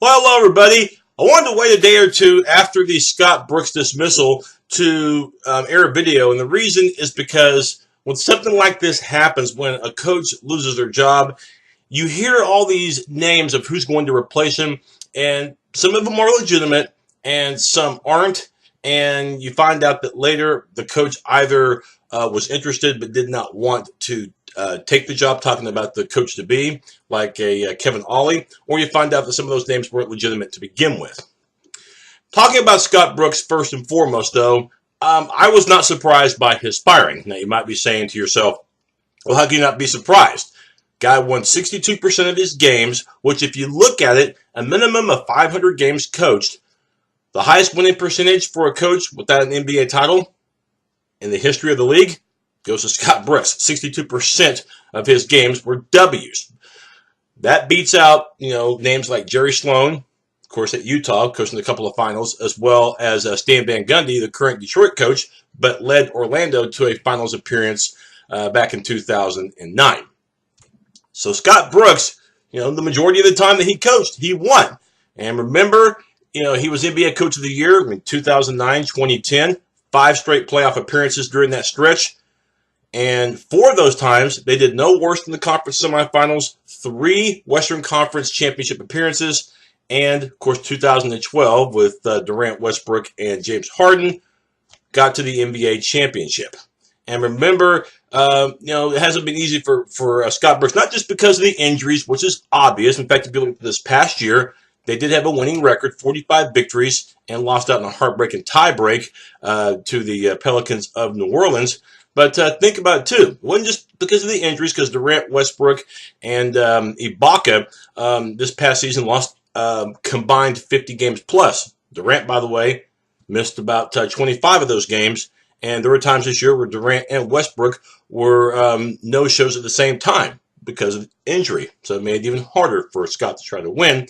Well, hello, everybody. I wanted to wait a day or two after the Scott Brooks dismissal to air a video, and the reason is because when something like this happens, when a coach loses their job, you hear all these names of who's going to replace him, and some of them are legitimate and some aren't, and you find out that later the coach either was interested but did not want to take the job, talking about the coach to be, like a Kevin Ollie, or you find out that some of those names weren't legitimate to begin with. Talking about Scott Brooks first and foremost, though, I was not surprised by his firing. Now, you might be saying to yourself, well, how can you not be surprised? Guy won 62% of his games, which if you look at it, a minimum of 500 games coached, the highest winning percentage for a coach without an NBA title in the history of the league goes to Scott Brooks. 62% of his games were W's. That beats out, names like Jerry Sloan, of course, at Utah, coaching a couple of finals, as well as Stan Van Gundy, the current Detroit coach, but led Orlando to a finals appearance back in 2009. So Scott Brooks, the majority of the time that he coached, he won. And remember, he was NBA Coach of the Year in 2009, 2010, 5 straight playoff appearances during that stretch. And 4 of those times, they did no worse than the Conference Semifinals, 3 Western Conference Championship appearances, and, of course, 2012 with Durant, Westbrook, and James Harden got to the NBA Championship. And remember, it hasn't been easy for Scott Brooks, not just because of the injuries, which is obvious. In fact, if you look at this past year, they did have a winning record, 45 victories, and lost out in a heartbreaking tiebreak to the Pelicans of New Orleans. But think about it, too. It wasn't just because of the injuries, because Durant, Westbrook, and Ibaka this past season lost combined 50 games plus. Durant, by the way, missed about 25 of those games. And there were times this year where Durant and Westbrook were no-shows at the same time because of injury. So it made it even harder for Scott to try to win.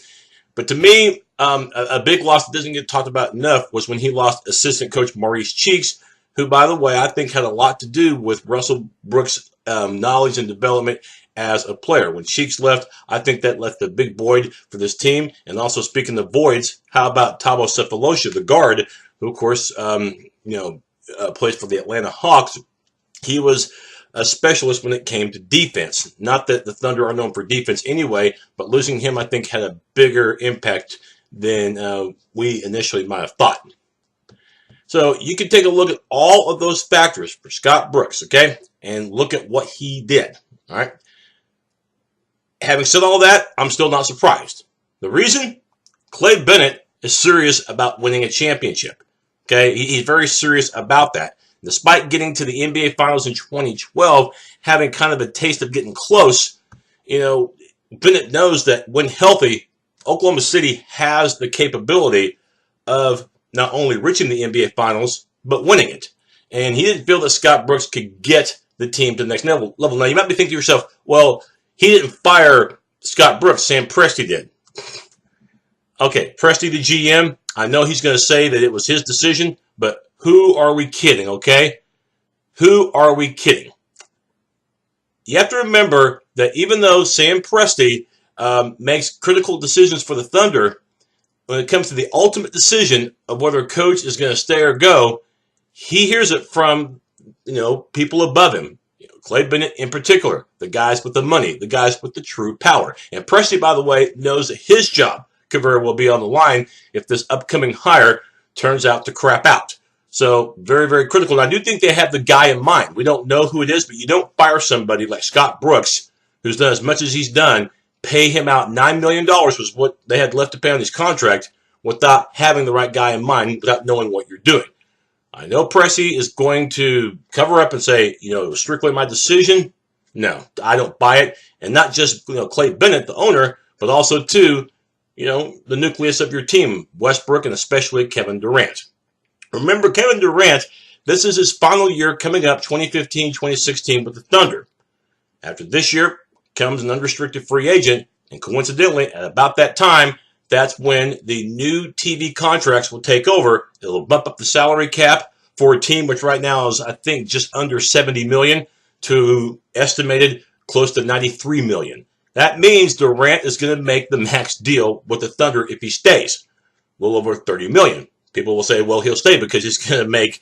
But to me, a big loss that doesn't get talked about enough was when he lost assistant coach Maurice Cheeks, who, by the way, I think had a lot to do with Russell Brooks' knowledge and development as a player. When Cheeks left, I think that left a big void for this team. And also, speaking of voids, how about Thabo Sefolosha, the guard, who, of course, plays for the Atlanta Hawks? He was a specialist when it came to defense. Not that the Thunder are known for defense anyway, but losing him, I think, had a bigger impact than we initially might have thought. So you can take a look at all of those factors for Scott Brooks, okay, and look at what he did, all right? Having said all that, I'm still not surprised. The reason? Clay Bennett is serious about winning a championship, okay? He's very serious about that. Despite getting to the NBA Finals in 2012, having kind of a taste of getting close, Bennett knows that when healthy, Oklahoma City has the capability of not only reaching the NBA Finals, but winning it. And he didn't feel that Scott Brooks could get the team to the next level. Now, you might be thinking to yourself, well, he didn't fire Scott Brooks. Sam Presti did. Okay, Presti, the GM, I know he's going to say that it was his decision, but who are we kidding, okay? Who are we kidding? You have to remember that even though Sam Presti makes critical decisions for the Thunder, when it comes to the ultimate decision of whether a coach is going to stay or go, he hears it from, people above him. Clay Bennett in particular, the guys with the money, the guys with the true power. And Presti, by the way, knows that his job could very well be on the line if this upcoming hire turns out to crap out. So very, very critical. And I do think they have the guy in mind. We don't know who it is, but you don't fire somebody like Scott Brooks, who's done as much as he's done, pay him out $9 million was what they had left to pay on his contract without having the right guy in mind, without knowing what you're doing. I know Presti is going to cover up and say, it was strictly my decision. No, I don't buy it. And not just, Clay Bennett, the owner, but also, too, the nucleus of your team, Westbrook and especially Kevin Durant. Remember, Kevin Durant, this is his final year coming up, 2015-2016 with the Thunder. After this year comes an unrestricted free agent, and coincidentally, at about that time, that's when the new TV contracts will take over. It'll bump up the salary cap for a team which right now is, I think, just under $70 million to estimated close to $93 million. That means Durant is going to make the max deal with the Thunder if he stays, a little over $30 million. People will say, well, he'll stay because he's going to make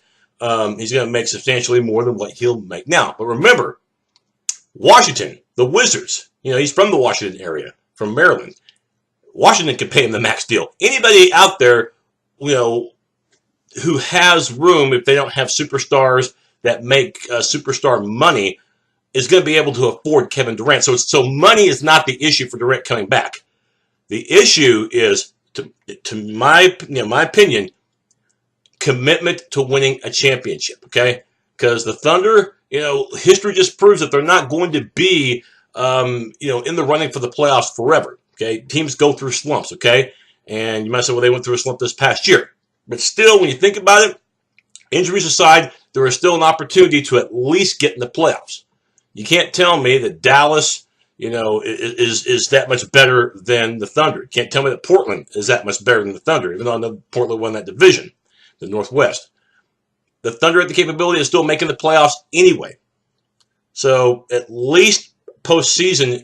substantially more than what he'll make now. But remember, Washington, the Wizards, he's from the Washington area, from Maryland. Washington can pay him the max deal. Anybody out there, who has room, if they don't have superstars that make superstar money, is going to be able to afford Kevin Durant. So money is not the issue for Durant coming back. The issue is, to my opinion, commitment to winning a championship. Okay, because the Thunder, history just proves that they're not going to be, in the running for the playoffs forever. Okay, teams go through slumps. Okay, and you might say, well, they went through a slump this past year, but still, when you think about it, injuries aside, there is still an opportunity to at least get in the playoffs. You can't tell me that Dallas, is that much better than the Thunder. You can't tell me that Portland is that much better than the Thunder, even though I know Portland won that division, the Northwest. The Thunder had the capability of still making the playoffs anyway. So at least postseason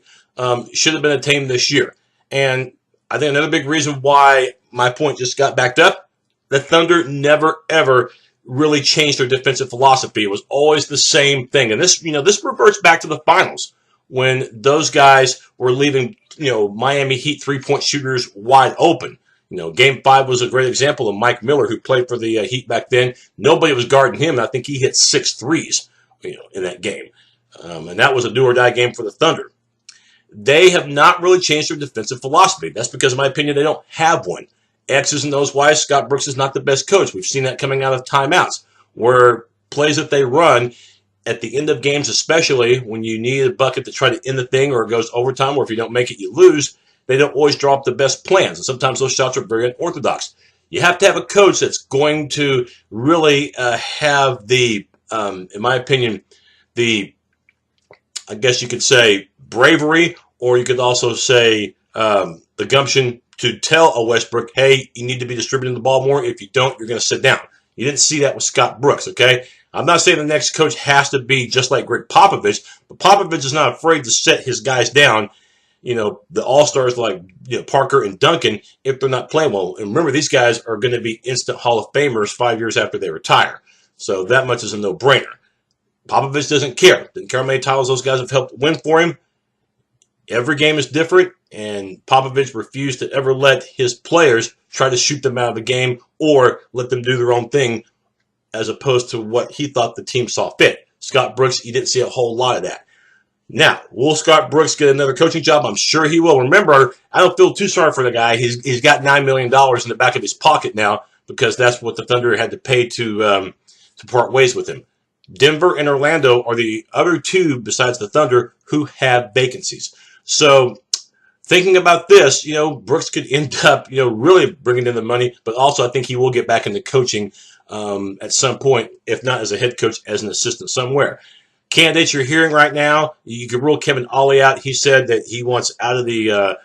should have been attained this year. And I think another big reason why my point just got backed up, the Thunder never, ever really changed their defensive philosophy. It was always the same thing. And this reverts back to the finals when those guys were leaving, Miami Heat three-point shooters wide open. Game 5 was a great example of Mike Miller, who played for the Heat back then. Nobody was guarding him, and I think he hit 6 threes, in that game. And that was a do-or-die game for the Thunder. They have not really changed their defensive philosophy. That's because, in my opinion, they don't have one. X's and O's why Scott Brooks is not the best coach. We've seen that coming out of timeouts, where plays that they run at the end of games, especially when you need a bucket to try to end the thing or it goes overtime, or if you don't make it, you lose, they don't always draw up the best plans. And sometimes those shots are very unorthodox. You have to have a coach that's going to really have the, in my opinion, I guess you could say, bravery, or you could also say the gumption to tell a Westbrook, hey, you need to be distributing the ball more. If you don't, you're going to sit down. You didn't see that with Scott Brooks, okay? I'm not saying the next coach has to be just like Greg Popovich, but Popovich is not afraid to set his guys down, the all-stars like Parker and Duncan, if they're not playing well. And remember, these guys are going to be instant Hall of Famers 5 years after they retire. So that much is a no-brainer. Popovich doesn't care. Doesn't care how many titles those guys have helped win for him. Every game is different, and Popovich refused to ever let his players try to shoot them out of the game or let them do their own thing as opposed to what he thought the team saw fit. Scott Brooks, you didn't see a whole lot of that. Now, will Scott Brooks get another coaching job? I'm sure he will. Remember, I don't feel too sorry for the guy. He's got $9 million in the back of his pocket now because that's what the Thunder had to pay to part ways with him. Denver and Orlando are the other two besides the Thunder who have vacancies. So thinking about this, Brooks could end up, really bringing in the money, but also I think he will get back into coaching at some point, if not as a head coach, as an assistant somewhere. Candidates you're hearing right now, you could rule Kevin Ollie out. He said that he wants out of the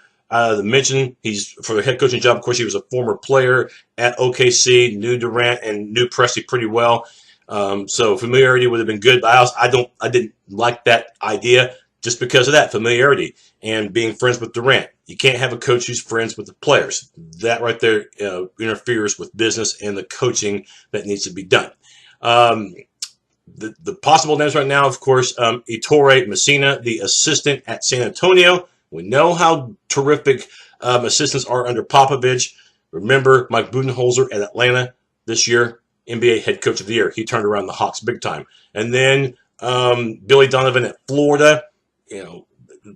mention. He's for the head coaching job. Of course, he was a former player at OKC, knew Durant and knew Presti pretty well. So familiarity would have been good, but I didn't like that idea just because of that familiarity and being friends with Durant. You can't have a coach who's friends with the players. That right there interferes with business and the coaching that needs to be done. The possible names right now, of course, Ettore Messina, the assistant at San Antonio. We know how terrific assistants are under Popovich. Remember Mike Budenholzer at Atlanta this year, NBA head coach of the year. He turned around the Hawks big time. And then Billy Donovan at Florida.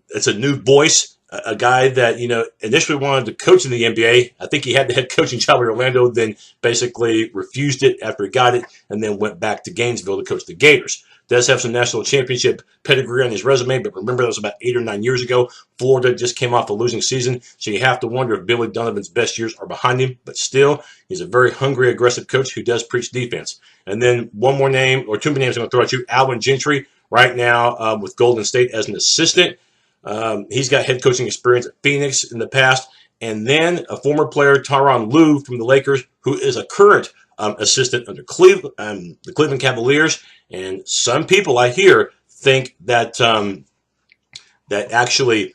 It's a new voice, a guy that, initially wanted to coach in the NBA. I think he had the head coaching job at Orlando, then basically refused it after he got it, and then went back to Gainesville to coach the Gators. Does have some national championship pedigree on his resume, but remember that was about 8 or 9 years ago. Florida just came off a losing season, so you have to wonder if Billy Donovan's best years are behind him. But still, he's a very hungry, aggressive coach who does preach defense. And then one more name, or two more names I'm going to throw at you, Alvin Gentry, right now with Golden State as an assistant. He's got head coaching experience at Phoenix in the past. And then a former player, Tyrone Lue from the Lakers, who is a current assistant under the Cleveland Cavaliers. And some people I hear think that actually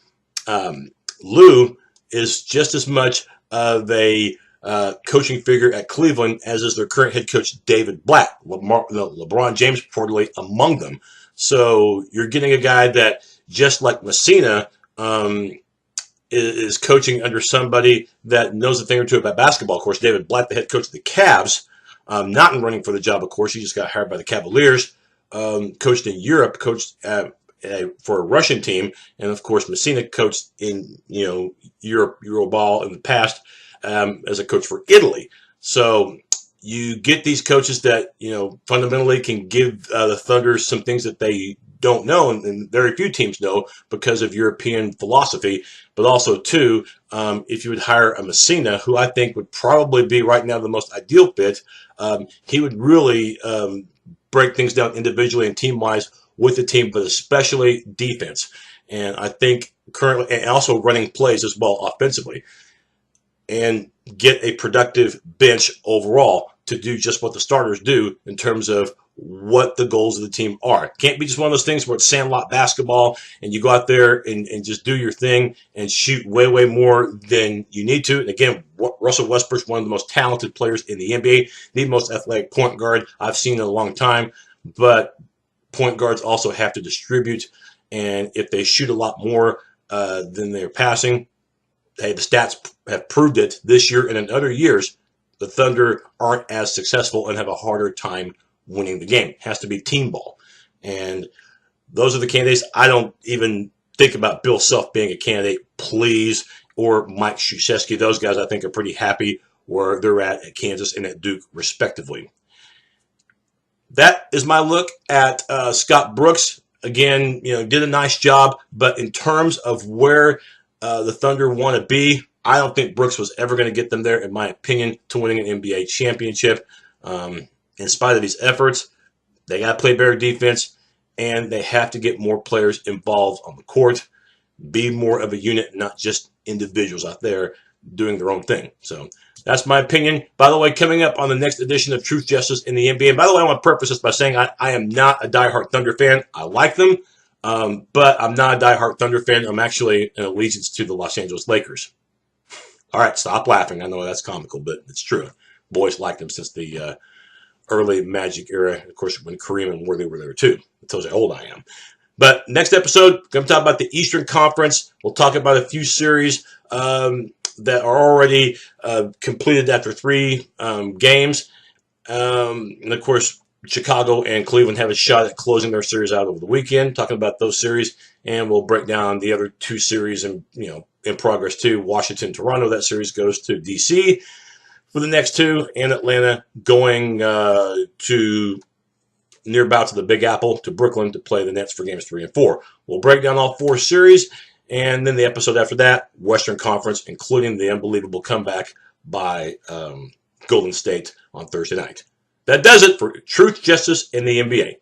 Lue is just as much of a coaching figure at Cleveland as is their current head coach, David Blatt. LeBron James reportedly among them. So you're getting a guy that, just like Messina, is coaching under somebody that knows a thing or two about basketball. Of course, David Blatt, the head coach of the Cavs, not in running for the job, of course. He just got hired by the Cavaliers, coached in Europe, coached for a Russian team, and of course Messina coached in Euroball in the past as a coach for Italy. So you get these coaches that fundamentally can give the Thunder some things that they don't know, and very few teams know because of European philosophy. But also too, if you would hire a Messina, who I think would probably be right now the most ideal fit, he would really break things down individually and team-wise with the team, but especially defense. And I think currently, and also running plays as well offensively, and get a productive bench overall to do just what the starters do in terms of what the goals of the team are. Can't be just one of those things where it's sandlot basketball and you go out there and just do your thing and shoot way, way more than you need to. And again, Russell Westbrook is one of the most talented players in the NBA, the most athletic point guard I've seen in a long time. But point guards also have to distribute, and if they shoot a lot more than they're passing, hey, the stats have proved it this year and in other years. The Thunder aren't as successful and have a harder time winning the game. It has to be team ball. And those are the candidates. I don't even think about Bill Self being a candidate, please, or Mike Krzyzewski. Those guys I think are pretty happy where they're at Kansas and at Duke, respectively. That is my look at Scott Brooks. Again, did a nice job, but in terms of where the Thunder want to be, I don't think Brooks was ever going to get them there, in my opinion, to winning an NBA championship. In spite of these efforts, they got to play better defense, and they have to get more players involved on the court, be more of a unit, not just individuals out there doing their own thing. So that's my opinion. By the way, coming up on the next edition of Truth, Justice in the NBA, and by the way, I want to preface this by saying I am not a diehard Thunder fan. I like them, but I'm not a diehard Thunder fan. I'm actually an allegiance to the Los Angeles Lakers. All right, stop laughing. I know that's comical, but it's true. Boys liked them since the early Magic era. Of course, when Kareem and Worthy were there too. It tells you how old I am. But next episode, going to talk about the Eastern Conference. We'll talk about a few series that are already completed after 3 games. And of course, Chicago and Cleveland have a shot at closing their series out over the weekend. Talking about those series, and we'll break down the other 2 series in progress too. Washington, Toronto. That series goes to DC for the next 2, and Atlanta going to nearby to the Big Apple to Brooklyn to play the Nets for games 3 and 4. We'll break down all 4 series, and then the episode after that, Western Conference, including the unbelievable comeback by Golden State on Thursday night. That does it for Truth, Justice, in the NBA.